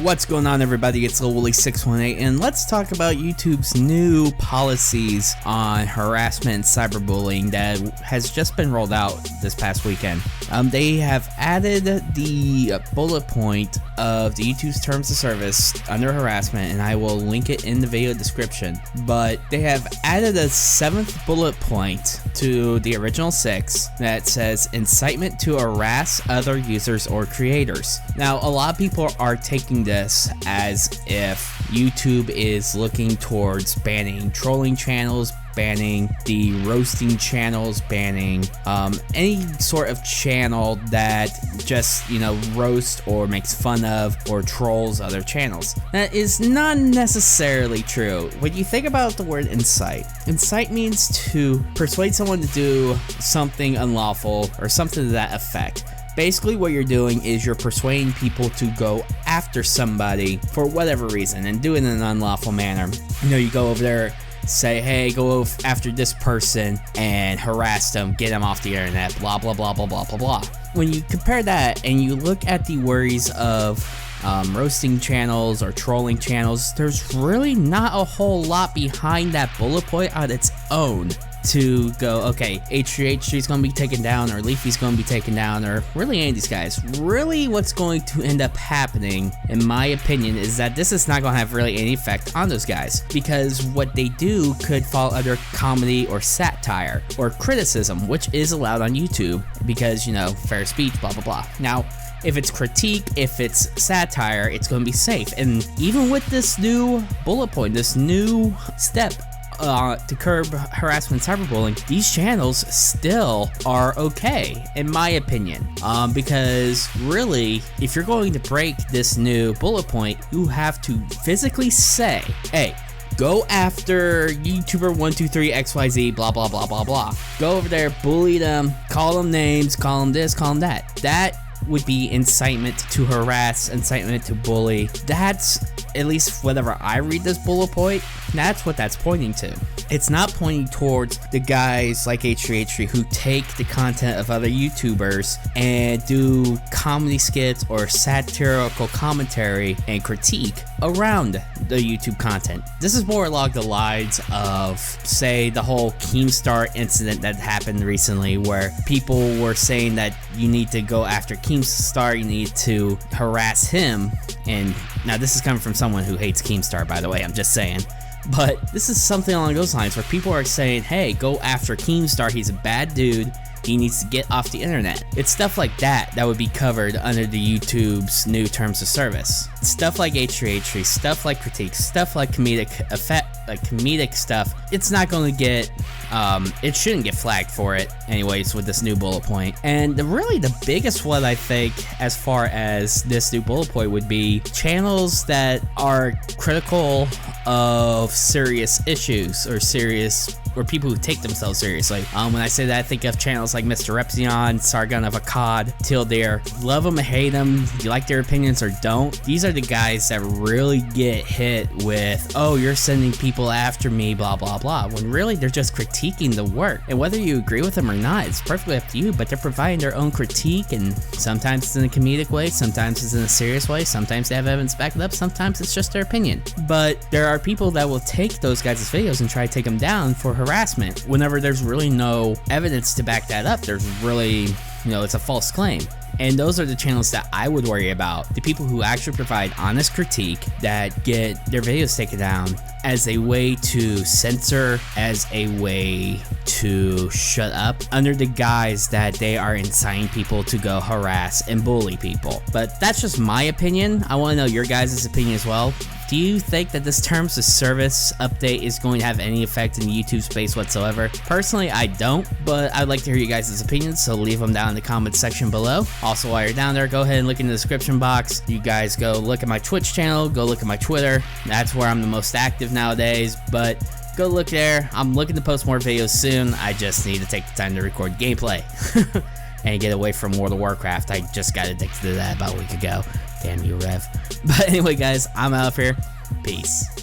What's going on, everybody? It's LilWilly618, and let's talk about YouTube's new policies on harassment and cyberbullying that has just been rolled out this past weekend. They have added the bullet point of the YouTube's terms of service under harassment, and I will link it in the video description. But they have added a 7th bullet point to the original 6 that says incitement to harass other users or creators. Now, a lot of people are taking this as if YouTube is looking towards banning trolling channels, banning the roasting channels, banning any sort of channel that just, roasts or makes fun of or trolls other channels. That is not necessarily true. When you think about the word incite means to persuade someone to do something unlawful or something to that effect. Basically, what you're doing is you're persuading people to go after somebody for whatever reason and do it in an unlawful manner. You go over there, say, hey, go after this person and harass them, get them off the internet, blah, blah, blah, blah, blah, blah, blah. When you compare that and you look at the worries of roasting channels or trolling channels, there's really not a whole lot behind that bullet point on its own to go, okay, H3H3 is going to be taken down, or Leafy's going to be taken down, or really any of these guys. Really what's going to end up happening, in my opinion, is that this is not going to have really any effect on those guys, because what they do could fall under comedy or satire or criticism, which is allowed on YouTube because, fair speech, blah, blah, blah. Now, if it's critique, if it's satire, it's going to be safe. And even with this new bullet point, this new step to curb harassment and cyberbullying, these channels still are okay, in my opinion. Because really, if you're going to break this new bullet point, you have to physically say, hey, go after YouTuber 123XYZ, blah, blah, blah, blah, blah. Go over there, bully them, call them names, call them this, call them that. That would be incitement to harass, incitement to bully. That's, at least whenever I read this bullet point, that's what that's pointing to. It's not pointing towards the guys like H3H3 who take the content of other YouTubers and do comedy skits or satirical commentary and critique around the YouTube content. This is more along the lines of, say, the whole Keemstar incident that happened recently, where people were saying that you need to go after Keemstar, you need to harass him. And now this is coming from someone who hates Keemstar, by the way, I'm just saying. But this is something along those lines where people are saying, hey, go after Keemstar, he's a bad dude, he needs to get off the internet. It's stuff like that that would be covered under the YouTube's new terms of service. Stuff like H3H3, stuff like critique, stuff like comedic effect, like comedic stuff. It's not going to get, it shouldn't get flagged for it anyways with this new bullet point. And really the biggest one, I think, as far as this new bullet point would be channels that are critical of serious issues or people who take themselves seriously. When I say that, I think of channels like Mr. Repzion, Sargon of Akkad, Tildeer. Love them or hate them, you like their opinions or don't. These are the guys that really get hit with, oh, you're sending people after me, blah, blah, blah, when really they're just critiquing the work. And whether you agree with them or not, it's perfectly up to you, but they're providing their own critique, and sometimes it's in a comedic way, sometimes it's in a serious way, sometimes they have evidence back it up, sometimes it's just their opinion. But there are people that will take those guys' videos and try to take them down for harassment whenever there's really no evidence to back that up. There's really, it's a false claim. And those are the channels that I would worry about. The people who actually provide honest critique that get their videos taken down as a way to censor, as a way to shut up, under the guise that they are inciting people to go harass and bully people. But that's just my opinion. I want to know your guys' opinion as well. Do you think that this terms of service update is going to have any effect in the YouTube space whatsoever? Personally, I don't, but I'd like to hear you guys' opinions, so leave them down in the comments section below. Also, while you're down there, go ahead and look in the description box. You guys go look at my Twitch channel, go look at my Twitter. That's where I'm the most active nowadays, but go look there. I'm looking to post more videos soon. I just need to take the time to record gameplay and get away from World of Warcraft. I just got addicted to that about a week ago. Damn you, Rev. But anyway, guys, I'm out of here. Peace.